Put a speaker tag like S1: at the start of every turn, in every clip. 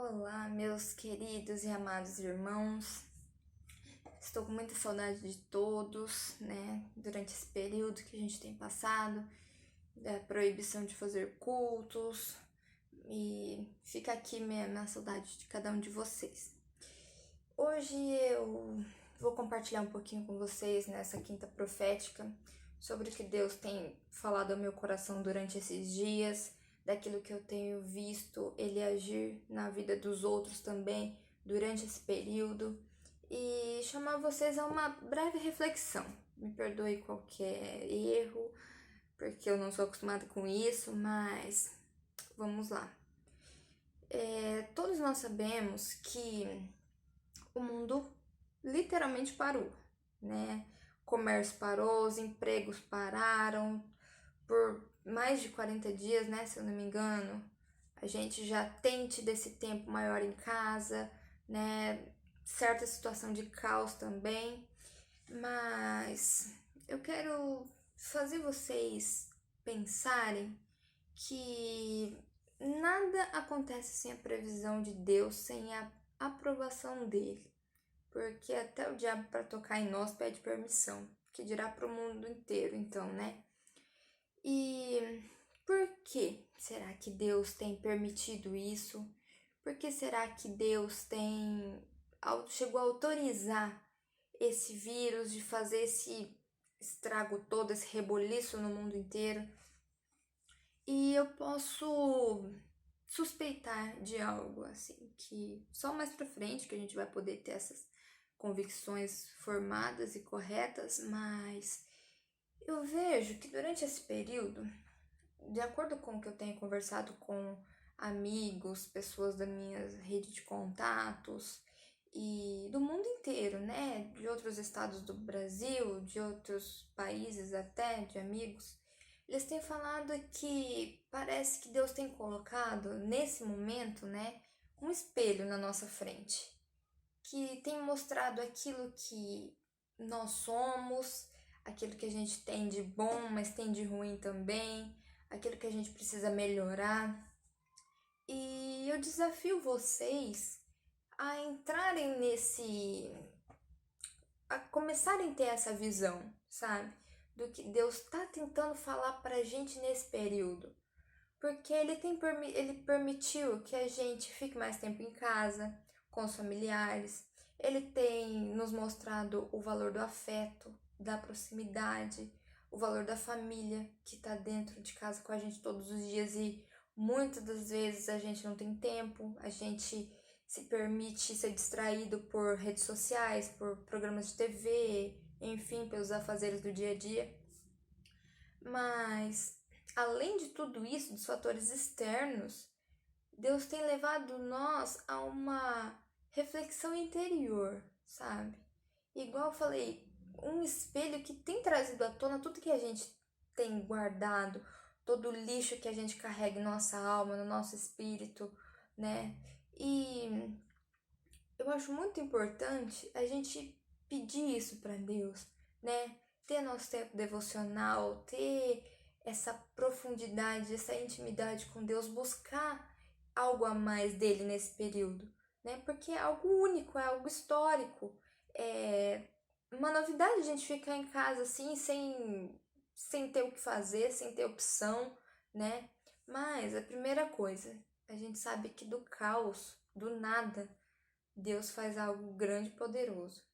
S1: Olá, meus queridos e amados irmãos. Estou com muita saudade de todos, né? Durante esse período que a gente tem passado, da proibição de fazer cultos, e fica aqui minha saudade de cada um de vocês. Hoje eu vou compartilhar um pouquinho com vocês nessa quinta profética sobre o que Deus tem falado ao meu coração durante esses dias, daquilo que eu tenho visto Ele agir na vida dos outros também durante esse período e chamar vocês a uma breve reflexão. Me perdoe qualquer erro, porque eu não sou acostumada com isso, mas vamos lá. Todos nós sabemos que o mundo literalmente parou, né? O comércio parou, os empregos pararam por mais de 40 dias, né? Se eu não me engano. A gente já tem tido esse tempo maior em casa, né? Certa situação de caos também. Mas eu quero fazer vocês pensarem que nada acontece sem a previsão de Deus, sem a aprovação dele. Porque até o diabo para tocar em nós pede permissão, que dirá para o mundo inteiro, então, né? E por que será que Deus tem permitido isso? Por que será que Deus chegou a autorizar esse vírus de fazer esse estrago todo, esse reboliço no mundo inteiro? E eu posso suspeitar de algo assim, que só mais pra frente que a gente vai poder ter essas convicções formadas e corretas, mas eu vejo que durante esse período, de acordo com o que eu tenho conversado com amigos, pessoas da minha rede de contatos e do mundo inteiro, né? De outros estados do Brasil, de outros países até, de amigos, eles têm falado que parece que Deus tem colocado nesse momento, né, um espelho na nossa frente, que tem mostrado aquilo que nós somos, aquilo que a gente tem de bom, mas tem de ruim também, aquilo que a gente precisa melhorar. E eu desafio vocês a entrarem a começarem a ter essa visão, sabe? Do que Deus está tentando falar pra gente nesse período. Porque ele permitiu que a gente fique mais tempo em casa, com os familiares. Ele tem nos mostrado o valor do afeto, da proximidade, o valor da família que está dentro de casa com a gente todos os dias e muitas das vezes a gente não tem tempo, a gente se permite ser distraído por redes sociais, por programas de TV, enfim, pelos afazeres do dia a dia. Mas, além de tudo isso, dos fatores externos, Deus tem levado nós a uma reflexão interior, sabe? Igual eu falei, um espelho que tem trazido à tona tudo que a gente tem guardado, todo o lixo que a gente carrega em nossa alma, no nosso espírito, né? E eu acho muito importante a gente pedir isso para Deus, né? Ter nosso tempo devocional, ter essa profundidade, essa intimidade com Deus, buscar algo a mais dele nesse período, né? Porque é algo único, é algo histórico. É uma novidade a gente ficar em casa assim, sem ter o que fazer, sem ter opção, né? Mas a primeira coisa, a gente sabe que do caos, do nada, Deus faz algo grande e poderoso.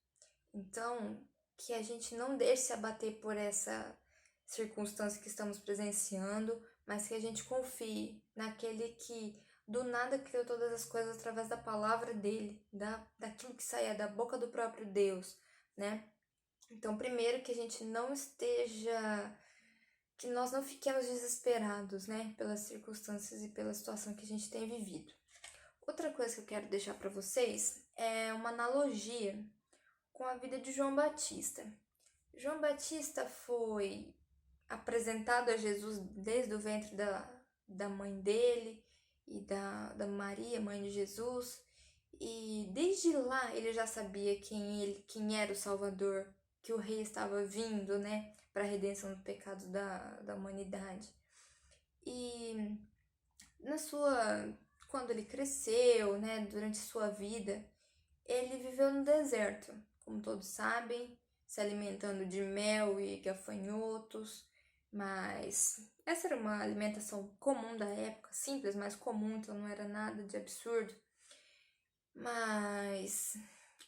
S1: Então, que a gente não deixe se abater por essa circunstância que estamos presenciando, mas que a gente confie naquele que do nada criou todas as coisas através da palavra dele, daquilo que saía da boca do próprio Deus, né? Então, primeiro que a gente não que nós não fiquemos desesperados, né, pelas circunstâncias e pela situação que a gente tem vivido. Outra coisa que eu quero deixar para vocês é uma analogia com a vida de João Batista. João Batista foi apresentado a Jesus desde o ventre da mãe dele e da Maria, mãe de Jesus, e desde lá ele já sabia quem era o Salvador, que o rei estava vindo, né, para a redenção do pecado da humanidade. E na sua quando ele cresceu, né, durante sua vida, ele viveu no deserto, como todos sabem, se alimentando de mel e gafanhotos, mas essa era uma alimentação comum da época, simples, mas comum, então não era nada de absurdo. Mas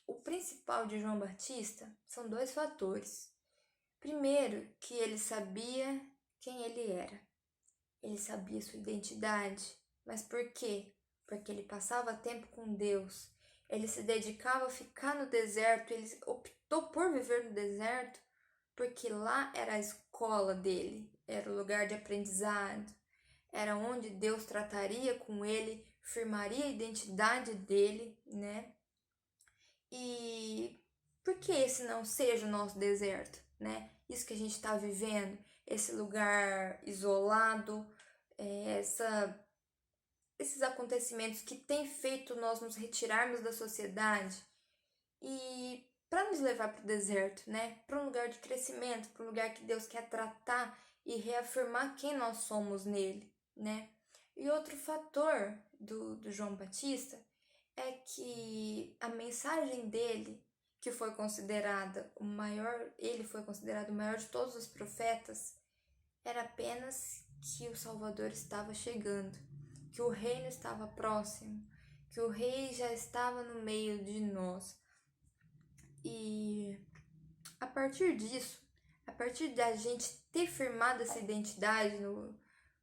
S1: o principal de João Batista são dois fatores. Primeiro, que ele sabia quem ele era. Ele sabia sua identidade. Mas por quê? Porque ele passava tempo com Deus. Ele se dedicava a ficar no deserto. Ele optou por viver no deserto porque lá era a escola dele. Era o lugar de aprendizado. Era onde Deus trataria com ele, firmaria a identidade dele, né? E por que esse não seja o nosso deserto, né? Isso que a gente está vivendo, esse lugar isolado, esses acontecimentos que têm feito nós nos retirarmos da sociedade e para nos levar para o deserto, né? Para um lugar de crescimento, para um lugar que Deus quer tratar e reafirmar quem nós somos nele, né? E outro fator do João Batista é que a mensagem dele, que foi considerada o maior, ele foi considerado o maior de todos os profetas, era apenas que o Salvador estava chegando, que o reino estava próximo, que o rei já estava no meio de nós. E a partir disso, a partir da gente ter firmado essa identidade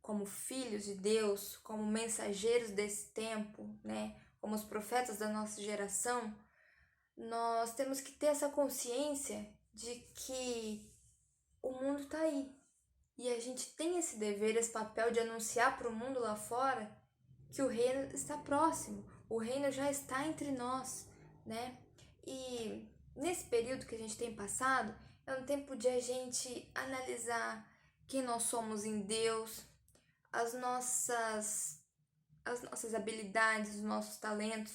S1: como filhos de Deus, como mensageiros desse tempo, né? Como os profetas da nossa geração, nós temos que ter essa consciência de que o mundo está aí. E a gente tem esse dever, esse papel de anunciar para o mundo lá fora que o reino está próximo, o reino já está entre nós, né? E nesse período que a gente tem passado, é um tempo de a gente analisar quem nós somos em Deus, as nossas habilidades, os nossos talentos,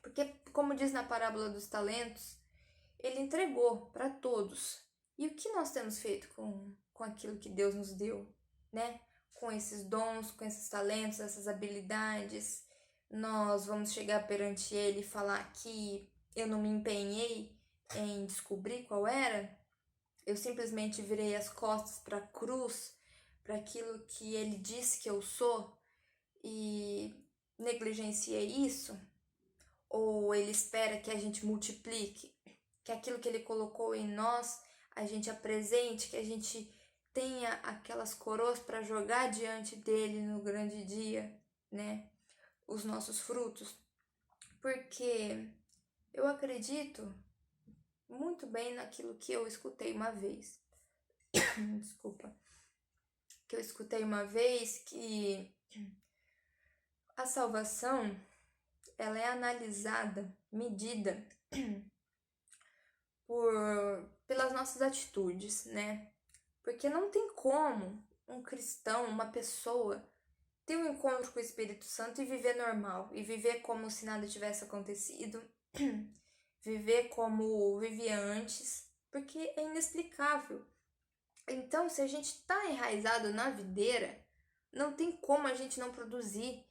S1: porque, como diz na parábola dos talentos, ele entregou para todos. E o que nós temos feito com aquilo que Deus nos deu, né? Com esses dons, com esses talentos, essas habilidades? Nós vamos chegar perante Ele e falar que eu não me empenhei em descobrir qual era? Eu simplesmente virei as costas para a cruz, para aquilo que Ele disse que eu sou e negligenciei isso? Ou Ele espera que a gente multiplique, que aquilo que Ele colocou em nós, a gente apresente, que a gente tenha aquelas coroas para jogar diante dele no grande dia, né? Os nossos frutos. Porque eu acredito muito bem naquilo que eu escutei uma vez. Desculpa. Que eu escutei uma vez que a salvação, ela é analisada, medida pelas nossas atitudes, né? Porque não tem como um cristão, uma pessoa, ter um encontro com o Espírito Santo e viver normal, e viver como se nada tivesse acontecido, viver como vivia antes, porque é inexplicável. Então, se a gente está enraizado na videira, não tem como a gente não produzir,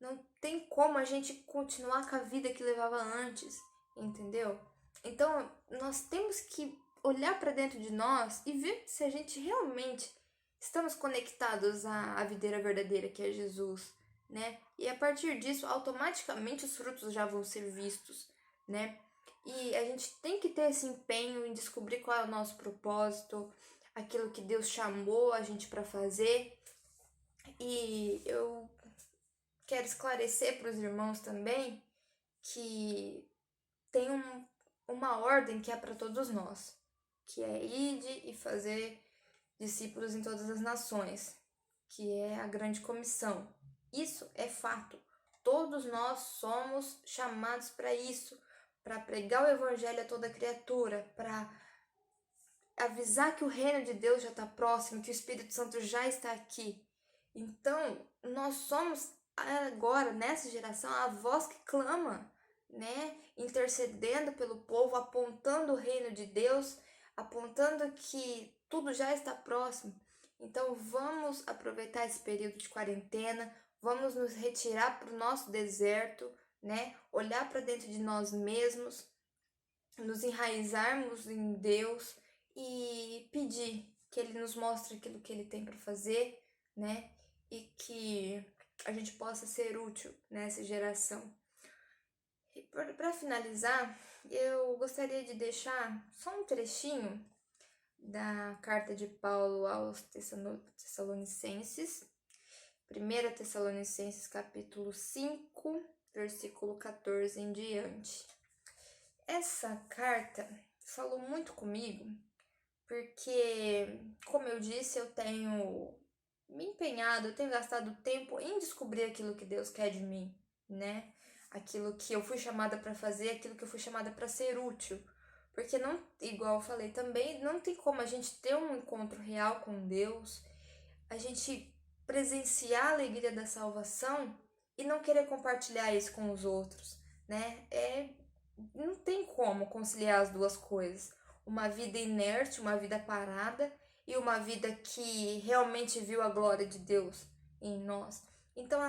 S1: não tem como a gente continuar com a vida que levava antes, entendeu? Então, nós temos que olhar para dentro de nós e ver se a gente realmente estamos conectados à videira verdadeira, que é Jesus, né? E a partir disso, automaticamente os frutos já vão ser vistos, né? E a gente tem que ter esse empenho em descobrir qual é o nosso propósito, aquilo que Deus chamou a gente para fazer. E eu quero esclarecer para os irmãos também que tem uma ordem que é para todos nós, que é ide e fazer discípulos em todas as nações, que é a grande comissão. Isso é fato. Todos nós somos chamados para isso, para pregar o evangelho a toda criatura, para avisar que o reino de Deus já está próximo, que o Espírito Santo já está aqui. Então, nós somos agora, nessa geração, a voz que clama, né? Intercedendo pelo povo, apontando o reino de Deus, apontando que tudo já está próximo. Então, vamos aproveitar esse período de quarentena, vamos nos retirar para o nosso deserto, né? Olhar para dentro de nós mesmos, nos enraizarmos em Deus e pedir que Ele nos mostre aquilo que Ele tem para fazer, né? E que a gente possa ser útil nessa geração. Para finalizar, eu gostaria de deixar só um trechinho da carta de Paulo aos Tessalonicenses, 1 Tessalonicenses capítulo 5, versículo 14 em diante. Essa carta falou muito comigo, porque, como eu disse, eu tenho me empenhado, eu tenho gastado tempo em descobrir aquilo que Deus quer de mim, né? Aquilo que eu fui chamada para fazer, aquilo que eu fui chamada para ser útil. Porque não, igual eu falei também, não tem como a gente ter um encontro real com Deus, a gente presenciar a alegria da salvação e não querer compartilhar isso com os outros, né? Não tem como conciliar as duas coisas. Uma vida inerte, uma vida parada e uma vida que realmente viu a glória de Deus em nós. Então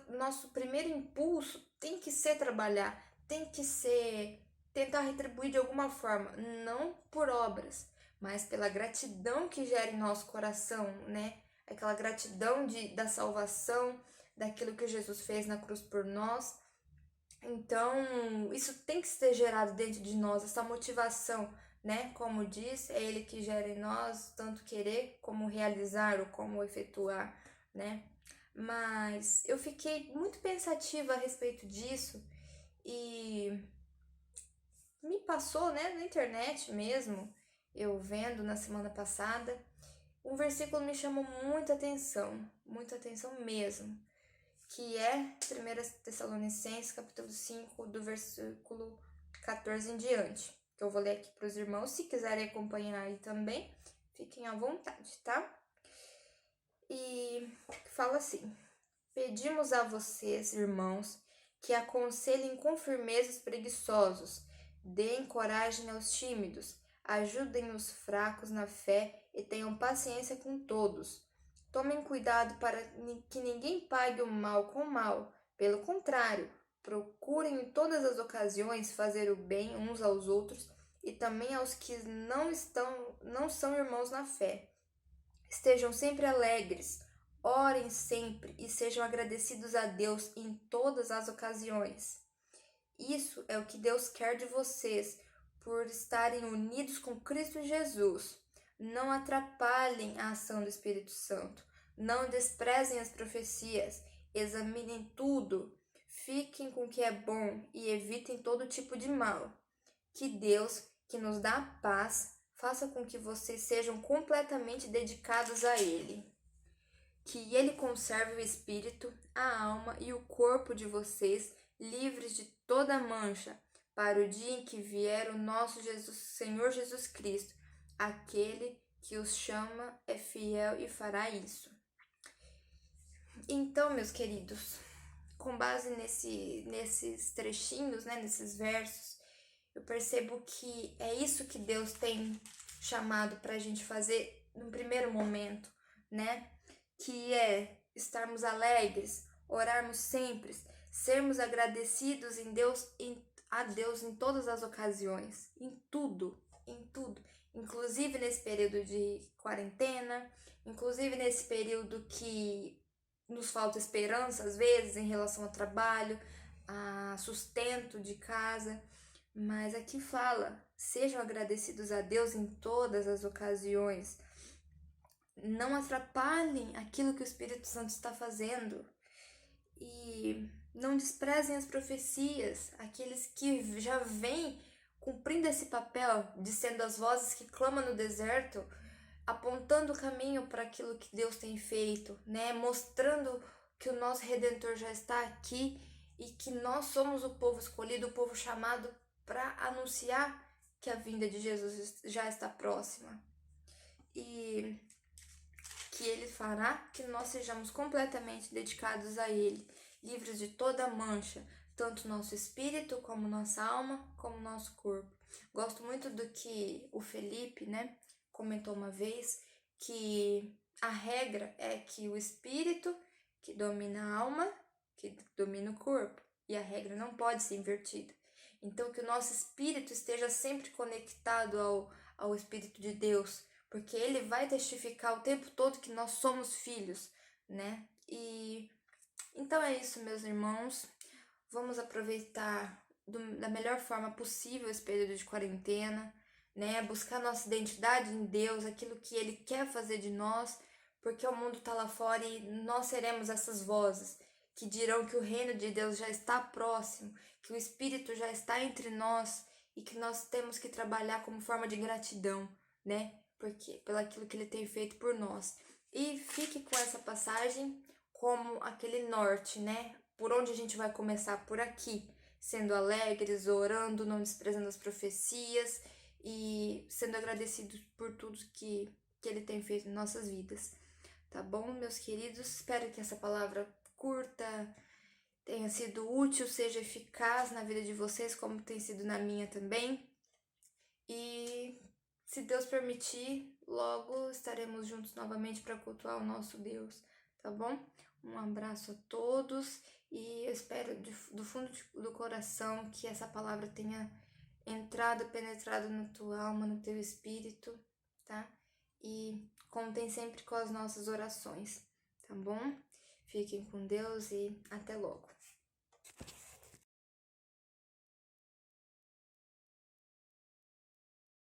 S1: nosso primeiro impulso tem que ser trabalhar, tem que ser tentar retribuir de alguma forma, não por obras, mas pela gratidão que gera em nosso coração, né? Aquela gratidão da salvação, daquilo que Jesus fez na cruz por nós. Então, isso tem que ser gerado dentro de nós, essa motivação, né? Como diz, é Ele que gera em nós tanto querer como realizar ou como efetuar, né? Mas eu fiquei muito pensativa a respeito disso e me passou, né, na internet mesmo, eu vendo na semana passada, um versículo me chamou muita atenção mesmo, que é 1 Tessalonicenses, capítulo 5, do versículo 14 em diante, que eu vou ler aqui para os irmãos, se quiserem acompanhar aí também, fiquem à vontade, tá? E fala assim: pedimos a vocês, irmãos, que aconselhem com firmeza os preguiçosos, deem coragem aos tímidos, ajudem os fracos na fé e tenham paciência com todos. Tomem cuidado para que ninguém pague o mal com o mal. Pelo contrário, procurem em todas as ocasiões fazer o bem uns aos outros e também aos que não são irmãos na fé. Estejam sempre alegres, orem sempre e sejam agradecidos a Deus em todas as ocasiões. Isso é o que Deus quer de vocês por estarem unidos com Cristo Jesus. Não atrapalhem a ação do Espírito Santo. Não desprezem as profecias. Examinem tudo. Fiquem com o que é bom e evitem todo tipo de mal. Que Deus, que nos dá a paz, faça com que vocês sejam completamente dedicados a Ele. Que Ele conserve o espírito, a alma e o corpo de vocês livres de toda mancha, para o dia em que vier o nosso Senhor Jesus Cristo. Aquele que os chama é fiel e fará isso. Então, meus queridos, com base nesses trechinhos, né, nesses versos, eu percebo que é isso que Deus tem chamado para a gente fazer no primeiro momento, né? Que é estarmos alegres, orarmos sempre, sermos agradecidos a Deus em todas as ocasiões, em tudo, inclusive nesse período de quarentena, inclusive nesse período que nos falta esperança às vezes em relação ao trabalho, a sustento de casa, mas aqui fala, sejam agradecidos a Deus em todas as ocasiões. Não atrapalhem aquilo que o Espírito Santo está fazendo e não desprezem as profecias, aqueles que já vêm cumprindo esse papel de sendo as vozes que clamam no deserto, apontando o caminho para aquilo que Deus tem feito, né? Mostrando que o nosso Redentor já está aqui e que nós somos o povo escolhido, o povo chamado para anunciar que a vinda de Jesus já está próxima. E que Ele fará que nós sejamos completamente dedicados a Ele, livres de toda mancha, tanto nosso espírito, como nossa alma, como nosso corpo. Gosto muito do que o Felipe, né, comentou uma vez, que a regra é que o espírito que domina a alma, que domina o corpo. E a regra não pode ser invertida. Então, que o nosso espírito esteja sempre conectado ao Espírito de Deus, porque ele vai testificar o tempo todo que nós somos filhos, né? E então é isso, meus irmãos. Vamos aproveitar da melhor forma possível esse período de quarentena, né? Buscar nossa identidade em Deus, aquilo que Ele quer fazer de nós, porque o mundo está lá fora e nós seremos essas vozes que dirão que o reino de Deus já está próximo, que o Espírito já está entre nós e que nós temos que trabalhar como forma de gratidão, né? Porque pelo aquilo que Ele tem feito por nós. E fique com essa passagem como aquele norte, né? Por onde a gente vai começar? Por aqui, sendo alegres, orando, não desprezando as profecias e sendo agradecidos por tudo que Ele tem feito em nossas vidas. Tá bom, meus queridos? Espero que essa palavra curta tenha sido útil, seja eficaz na vida de vocês, como tem sido na minha também. E se Deus permitir, logo estaremos juntos novamente para cultuar o nosso Deus, tá bom? Um abraço a todos e eu espero do fundo do coração que essa palavra tenha entrado, penetrado na tua alma, no teu espírito, tá? E contem sempre com as nossas orações, tá bom? Fiquem com Deus e até logo.